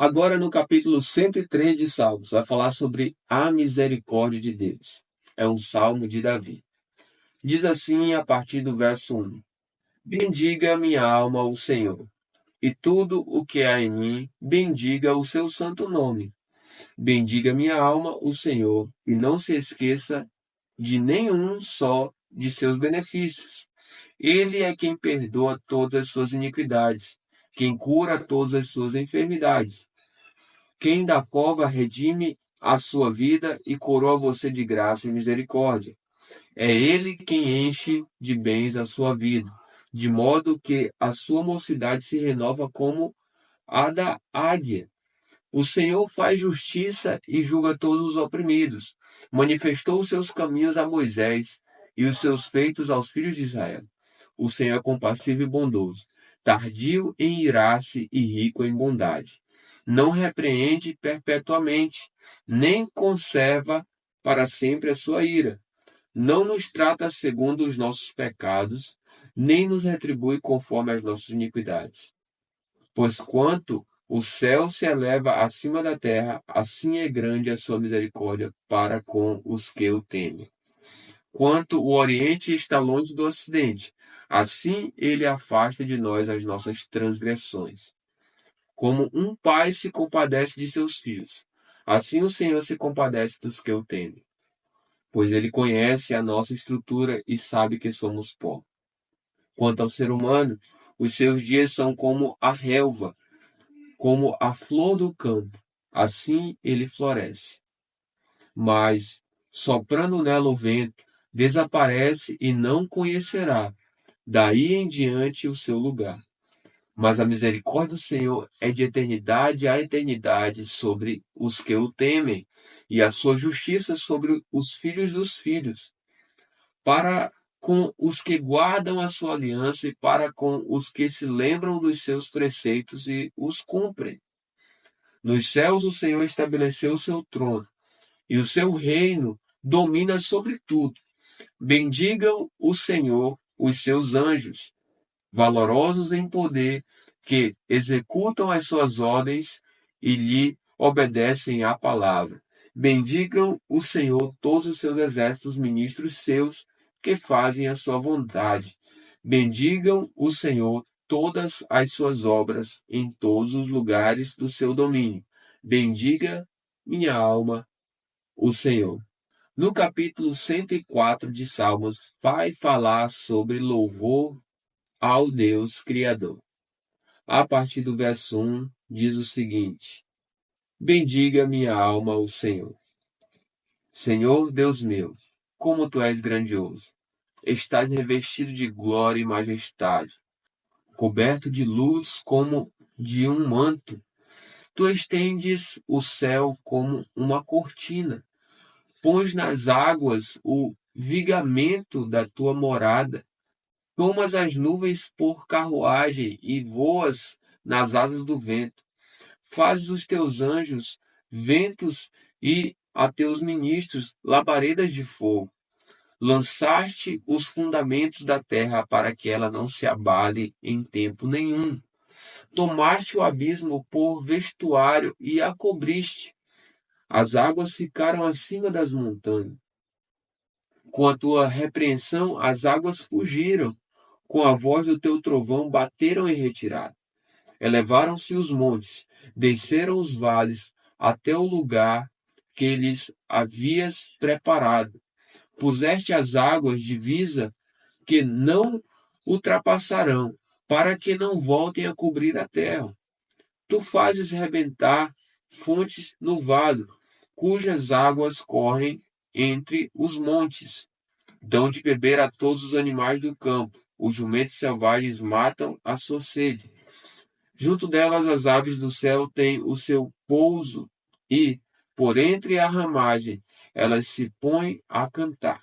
Agora, no capítulo 103 de Salmos, vai falar sobre a misericórdia de Deus. É um salmo de Davi. Diz assim a partir do verso 1: Bendiga minha alma o Senhor, e tudo o que há em mim, bendiga o seu santo nome. Bendiga minha alma o Senhor, e não se esqueça de nenhum só de seus benefícios. Ele é quem perdoa todas as suas iniquidades, quem cura todas as suas enfermidades, quem da cova redime a sua vida e coroa você de graça e misericórdia. É ele quem enche de bens a sua vida, de modo que a sua mocidade se renova como a da águia. O Senhor faz justiça e julga todos os oprimidos. Manifestou os seus caminhos a Moisés e os seus feitos aos filhos de Israel. O Senhor é compassivo e bondoso, tardio em irar-se e rico em bondade. Não repreende perpetuamente, nem conserva para sempre a sua ira. Não nos trata segundo os nossos pecados, nem nos retribui conforme as nossas iniquidades. Pois quanto o céu se eleva acima da terra, assim é grande a sua misericórdia para com os que o temem. Quanto o Oriente está longe do Ocidente, assim ele afasta de nós as nossas transgressões. Como um pai se compadece de seus filhos, assim o Senhor se compadece dos que o temem. Pois ele conhece a nossa estrutura e sabe que somos pó. Quanto ao ser humano, os seus dias são como a relva, como a flor do campo, assim ele floresce. Mas, soprando nela o vento, desaparece e não conhecerá, daí em diante, o seu lugar. Mas a misericórdia do Senhor é de eternidade a eternidade sobre os que o temem, e a sua justiça sobre os filhos dos filhos, para com os que guardam a sua aliança e para com os que se lembram dos seus preceitos e os cumprem. Nos céus o Senhor estabeleceu o seu trono, e o seu reino domina sobre tudo. Bendigam o Senhor os seus anjos, valorosos em poder, que executam as suas ordens e lhe obedecem à palavra. Bendigam o Senhor todos os seus exércitos, ministros seus, que fazem a sua vontade. Bendigam o Senhor todas as suas obras em todos os lugares do seu domínio. Bendiga minha alma o Senhor. No capítulo 104 de Salmos, vai falar sobre louvor ao Deus Criador. A partir do verso 1, diz o seguinte: Bendiga minha alma o Senhor. Senhor Deus meu, como tu és grandioso! Estás revestido de glória e majestade, coberto de luz como de um manto. Tu estendes o céu como uma cortina, pões nas águas o vigamento da tua morada, tomas as nuvens por carruagem e voas nas asas do vento. Fazes os teus anjos ventos e a teus ministros labaredas de fogo. Lançaste os fundamentos da terra para que ela não se abale em tempo nenhum. Tomaste o abismo por vestuário e a cobriste. As águas ficaram acima das montanhas. Com a tua repreensão, as águas fugiram. Com a voz do teu trovão, bateram em retirada. Elevaram-se os montes, desceram os vales, até o lugar que lhes havias preparado. Puseste as águas divisa que não ultrapassarão, para que não voltem a cobrir a terra. Tu fazes rebentar fontes no vale, cujas águas correm entre os montes. Dão de beber a todos os animais do campo. Os jumentos selvagens matam a sua sede. Junto delas as aves do céu têm o seu pouso e, por entre a ramagem, elas se põem a cantar.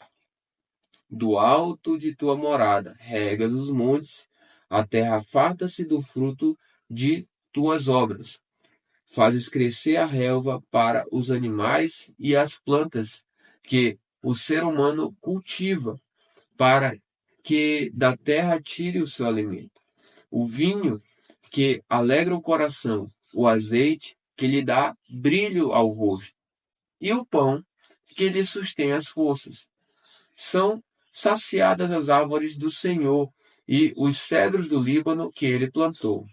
Do alto de tua morada regas os montes, a terra farta-se do fruto de tuas obras. Fazes crescer a relva para os animais e as plantas que o ser humano cultiva, para que da terra tire o seu alimento. O vinho que alegra o coração, o azeite que lhe dá brilho ao rosto, e o pão, que lhe sustém as forças. São saciadas as árvores do Senhor e os cedros do Líbano que ele plantou,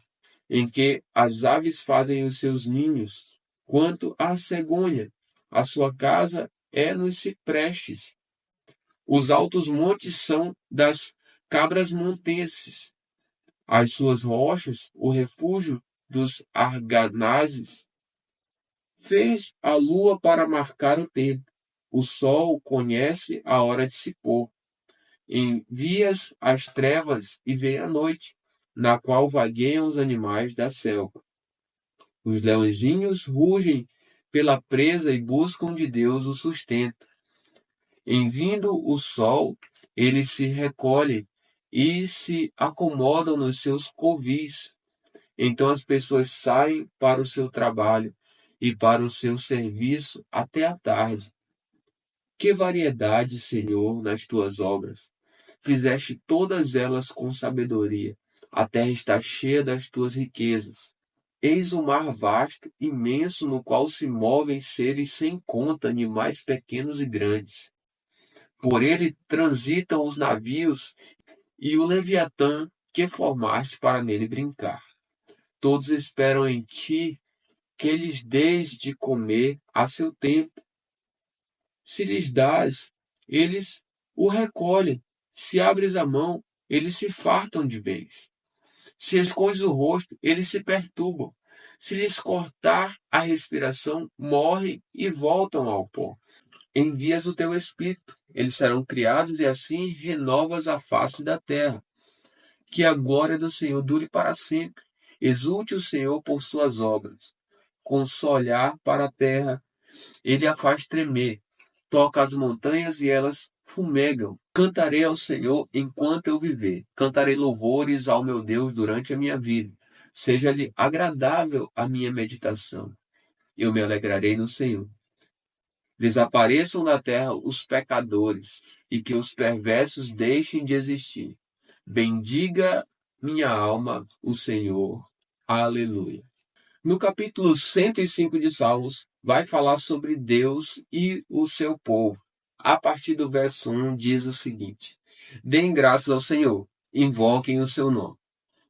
em que as aves fazem os seus ninhos. Quanto à cegonha, a sua casa é nos ciprestes. Os altos montes são das cabras montenses. As suas rochas, o refúgio dos arganazes. Fez a lua para marcar o tempo. O sol conhece a hora de se pôr. Envias as trevas e vem a noite, na qual vagueiam os animais da selva. Os leõezinhos rugem pela presa e buscam de Deus o sustento. Em vindo o sol, eles se recolhem e se acomodam nos seus covis. Então as pessoas saem para o seu trabalho e para o seu serviço até a tarde. Que variedade, Senhor, nas tuas obras! Fizeste todas elas com sabedoria. A terra está cheia das tuas riquezas. Eis o mar vasto, imenso, no qual se movem seres sem conta, animais pequenos e grandes. Por ele transitam os navios e o Leviatã que formaste para nele brincar. Todos esperam em ti que lhes dês de comer a seu tempo. Se lhes dás, eles o recolhem. Se abres a mão, eles se fartam de bens. Se escondes o rosto, eles se perturbam. Se lhes cortar a respiração, morrem e voltam ao pó. Envias o teu espírito, eles serão criados e assim renovas a face da terra. Que a glória do Senhor dure para sempre. Exulte o Senhor por suas obras. Com só olhar para a terra, ele a faz tremer. Toca as montanhas e elas fumegam. Cantarei ao Senhor enquanto eu viver. Cantarei louvores ao meu Deus durante a minha vida. Seja-lhe agradável a minha meditação. Eu me alegrarei no Senhor. Desapareçam da terra os pecadores e que os perversos deixem de existir. Bendiga minha alma o Senhor. Aleluia. No capítulo 105 de Salmos, vai falar sobre Deus e o seu povo. A partir do verso 1 diz o seguinte: Deem graças ao Senhor, invoquem o seu nome.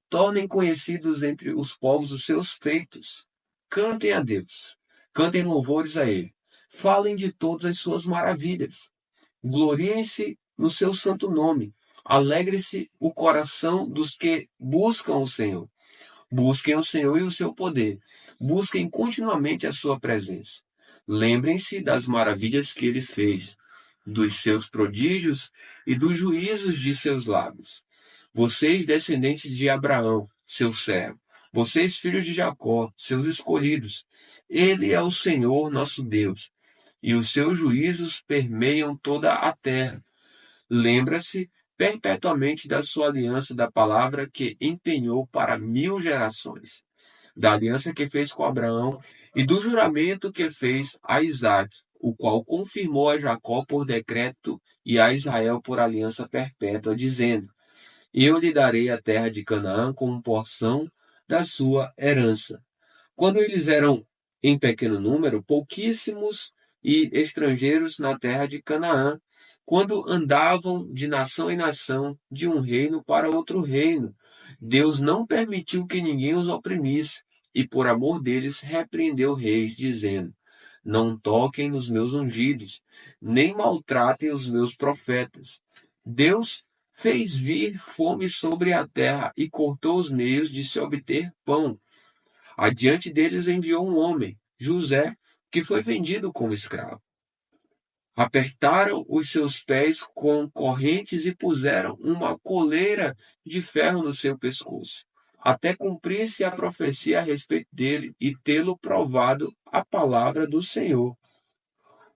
Tornem conhecidos entre os povos os seus feitos. Cantem a Deus, cantem louvores a Ele. Falem de todas as suas maravilhas. Gloriem-se no seu santo nome. Alegre-se o coração dos que buscam o Senhor. Busquem o Senhor e o seu poder. Busquem continuamente a sua presença. Lembrem-se das maravilhas que ele fez, dos seus prodígios e dos juízos de seus lábios. Vocês, descendentes de Abraão, seu servo. Vocês, filhos de Jacó, seus escolhidos. Ele é o Senhor, nosso Deus, e os seus juízos permeiam toda a terra. Lembra-se perpetuamente da sua aliança, da palavra que empenhou para 1000 gerações, da aliança que fez com Abraão e do juramento que fez a Isaque, o qual confirmou a Jacó por decreto e a Israel por aliança perpétua, dizendo: Eu lhe darei a terra de Canaã como porção da sua herança. Quando eles eram em pequeno número, pouquíssimos e estrangeiros na terra de Canaã, quando andavam de nação em nação, de um reino para outro reino, Deus não permitiu que ninguém os oprimisse, e por amor deles repreendeu reis, dizendo: Não toquem nos meus ungidos, nem maltratem os meus profetas. Deus fez vir fome sobre a terra e cortou os meios de se obter pão. Adiante deles enviou um homem, José, que foi vendido como escravo. Apertaram os seus pés com correntes e puseram uma coleira de ferro no seu pescoço, até cumprir-se a profecia a respeito dele e tê-lo provado a palavra do Senhor.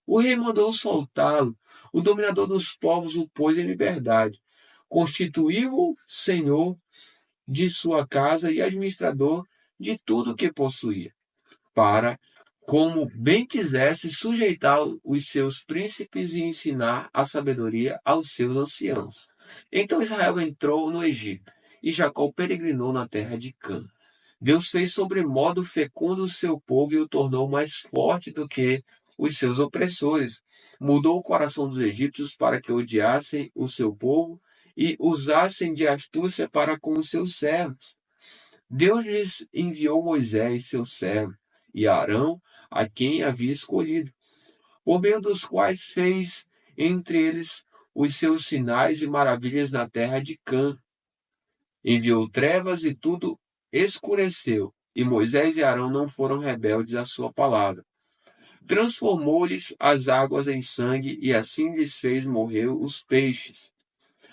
O rei mandou soltá-lo, o dominador dos povos o pôs em liberdade, constituiu-o senhor de sua casa e administrador de tudo o que possuía, para, como bem quisesse, sujeitar os seus príncipes e ensinar a sabedoria aos seus anciãos. Então Israel entrou no Egito, e Jacó peregrinou na terra de Cã. Deus fez sobremodo fecundo o seu povo e o tornou mais forte do que os seus opressores. Mudou o coração dos egípcios para que odiassem o seu povo e usassem de astúcia para com os seus servos. Deus lhes enviou Moisés, seu servo, e Arão, a quem havia escolhido, por meio dos quais fez entre eles os seus sinais e maravilhas na terra de Cã. Enviou trevas e tudo escureceu, e Moisés e Arão não foram rebeldes à sua palavra. Transformou-lhes as águas em sangue e assim lhes fez morrer os peixes.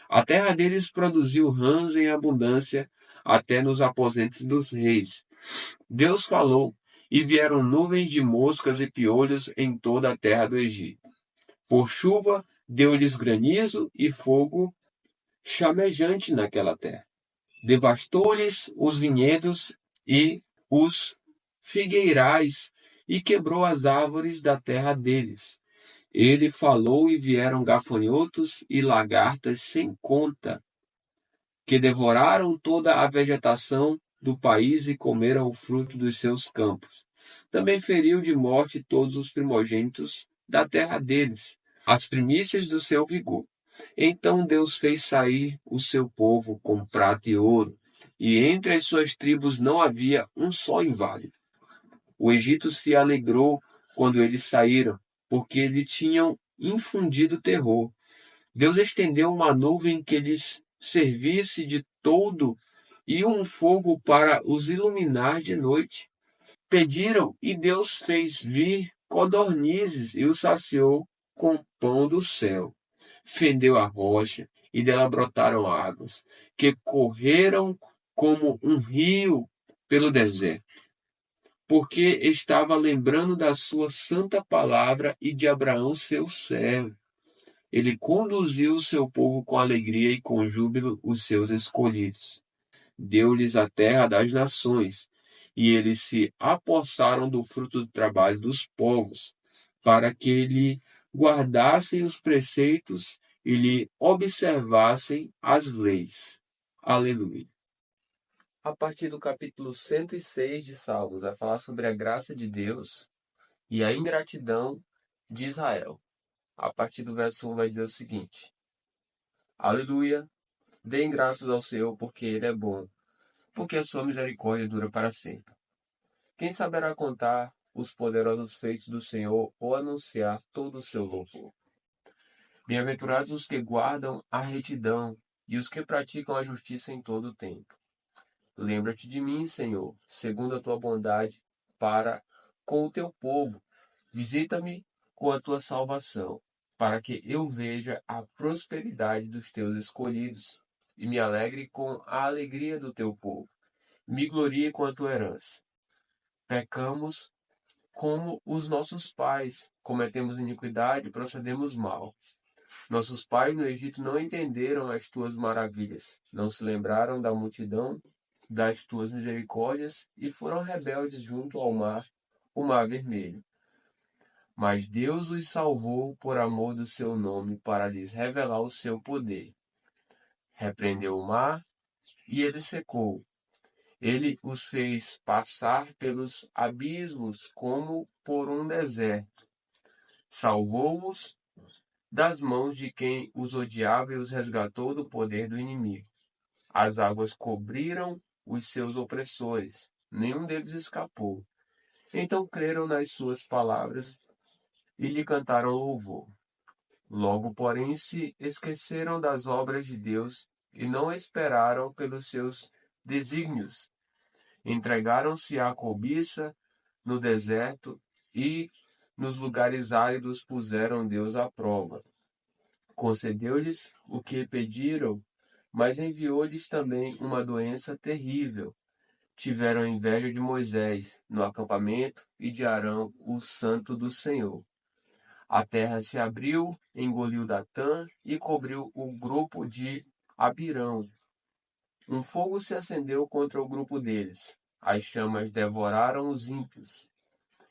A terra deles produziu rãs em abundância, até nos aposentos dos reis. Deus falou, e vieram nuvens de moscas e piolhos em toda a terra do Egito. Por chuva, deu-lhes granizo e fogo chamejante naquela terra. Devastou-lhes os vinhedos e os figueirais, e quebrou as árvores da terra deles. Ele falou e vieram gafanhotos e lagartas sem conta, que devoraram toda a vegetação do país e comeram o fruto dos seus campos. Também feriu de morte todos os primogênitos da terra deles, as primícias do seu vigor. Então Deus fez sair o seu povo com prata e ouro, e entre as suas tribos não havia um só inválido. O Egito se alegrou quando eles saíram, porque lhe tinham infundido terror. Deus estendeu uma nuvem que lhes servisse de toldo e um fogo para os iluminar de noite. Pediram e Deus fez vir codornizes e os saciou com pão do céu. Fendeu a rocha e dela brotaram águas, que correram como um rio pelo deserto, porque estava lembrando da sua santa palavra e de Abraão, seu servo. Ele conduziu o seu povo com alegria e com júbilo os seus escolhidos. Deu-lhes a terra das nações, e eles se apossaram do fruto do trabalho dos povos, para que lhe guardassem os preceitos e lhe observassem as leis. Aleluia. A partir do capítulo 106 de Salmos, vai falar sobre a graça de Deus e a ingratidão de Israel. A partir do verso 1 vai dizer o seguinte: Aleluia, deem graças ao Senhor, porque Ele é bom, porque a sua misericórdia dura para sempre. Quem saberá contar os poderosos feitos do Senhor ou anunciar todo o seu louvor? Bem-aventurados os que guardam a retidão e os que praticam a justiça em todo o tempo. Lembra-te de mim, Senhor, segundo a tua bondade, para com o teu povo. Visita-me com a tua salvação, para que eu veja a prosperidade dos teus escolhidos e me alegre com a alegria do teu povo. Me glorie com a tua herança. Pecamos como os nossos pais, cometemos iniquidade e procedemos mal. Nossos pais no Egito não entenderam as tuas maravilhas, não se lembraram da multidão das tuas misericórdias e foram rebeldes junto ao mar, o mar vermelho. Mas Deus os salvou por amor do seu nome, para lhes revelar o seu poder. Repreendeu o mar e ele secou. Ele os fez passar pelos abismos como por um deserto. Salvou-os das mãos de quem os odiava e os resgatou do poder do inimigo. As águas cobriram os seus opressores, nenhum deles escapou. Então creram nas suas palavras e lhe cantaram louvor. Logo, porém, se esqueceram das obras de Deus e não esperaram pelos seus desígnios. Entregaram-se à cobiça no deserto e nos lugares áridos puseram Deus à prova. Concedeu-lhes o que pediram, mas enviou-lhes também uma doença terrível. Tiveram inveja de Moisés no acampamento e de Arão, o santo do Senhor. A terra se abriu, engoliu Datã e cobriu o grupo de Abirão. Um fogo se acendeu contra o grupo deles. As chamas devoraram os ímpios.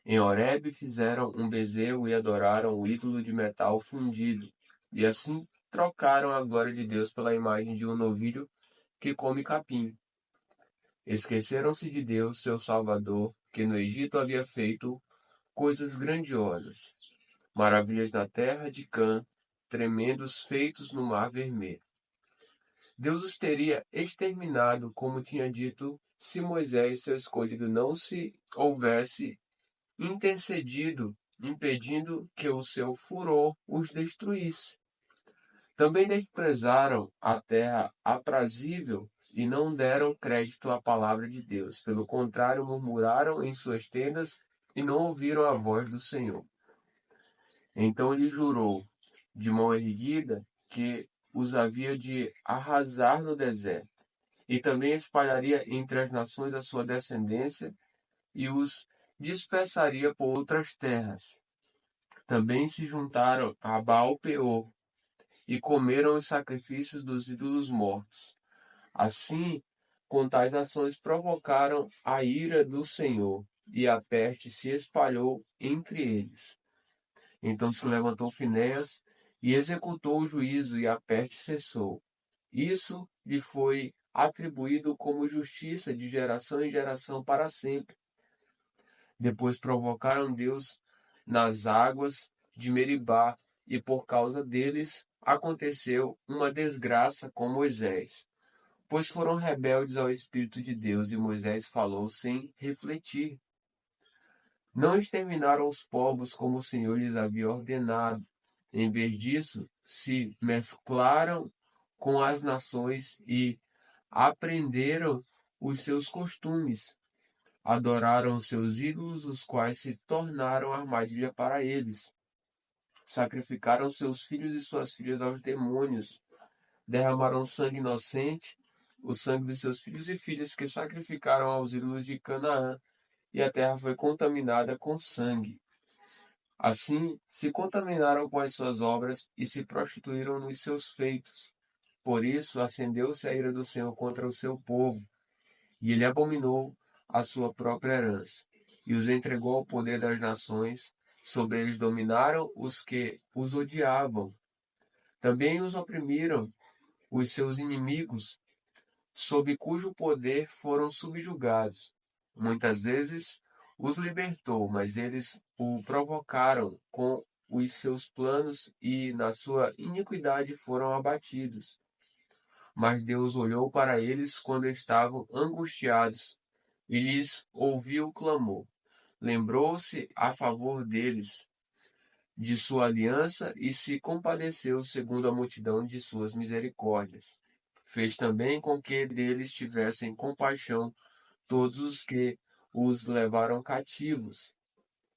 Em Horebe fizeram um bezerro e adoraram o ídolo de metal fundido. E assim trocaram a glória de Deus pela imagem de um novilho que come capim. Esqueceram-se de Deus, seu Salvador, que no Egito havia feito coisas grandiosas, maravilhas na terra de Cã, tremendos feitos no Mar Vermelho. Deus os teria exterminado, como tinha dito, se Moisés, seu escolhido, não se houvesse intercedido, impedindo que o seu furor os destruísse. Também desprezaram a terra aprazível e não deram crédito à palavra de Deus. Pelo contrário, murmuraram em suas tendas e não ouviram a voz do Senhor. Então lhe jurou, de mão erguida, que os havia de arrasar no deserto, e também espalharia entre as nações a sua descendência e os dispersaria por outras terras. Também se juntaram a Baal-peor e comeram os sacrifícios dos ídolos mortos. Assim, com tais ações provocaram a ira do Senhor, e a peste se espalhou entre eles. Então se levantou Finéias e executou o juízo, e a peste cessou. Isso lhe foi atribuído como justiça de geração em geração para sempre. Depois provocaram Deus nas águas de Meribá, e por causa deles aconteceu uma desgraça com Moisés, pois foram rebeldes ao Espírito de Deus, e Moisés falou sem refletir. Não exterminaram os povos como o Senhor lhes havia ordenado. Em vez disso, se mesclaram com as nações e aprenderam os seus costumes. Adoraram os seus ídolos, os quais se tornaram armadilha para eles. Sacrificaram seus filhos e suas filhas aos demônios. Derramaram sangue inocente, o sangue dos seus filhos e filhas que sacrificaram aos ídolos de Canaã, e a terra foi contaminada com sangue. Assim, se contaminaram com as suas obras e se prostituíram nos seus feitos. Por isso, acendeu-se a ira do Senhor contra o seu povo, e ele abominou a sua própria herança, e os entregou ao poder das nações. Sobre eles dominaram os que os odiavam. Também os oprimiram os seus inimigos, sob cujo poder foram subjugados. Muitas vezes os libertou, mas eles o provocaram com os seus planos e, na sua iniquidade, foram abatidos. Mas Deus olhou para eles quando estavam angustiados e lhes ouviu o clamor. Lembrou-se a favor deles de sua aliança e se compadeceu segundo a multidão de suas misericórdias. Fez também com que deles tivessem compaixão todos os que os levaram cativos.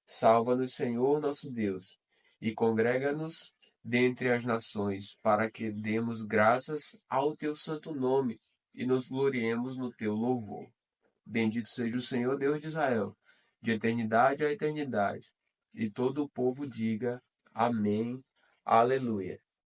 Salva-nos, Senhor nosso Deus, e congrega-nos dentre as nações, para que demos graças ao teu santo nome e nos gloriemos no teu louvor. Bendito seja o Senhor Deus de Israel, de eternidade a eternidade. E todo o povo diga: Amém, Aleluia.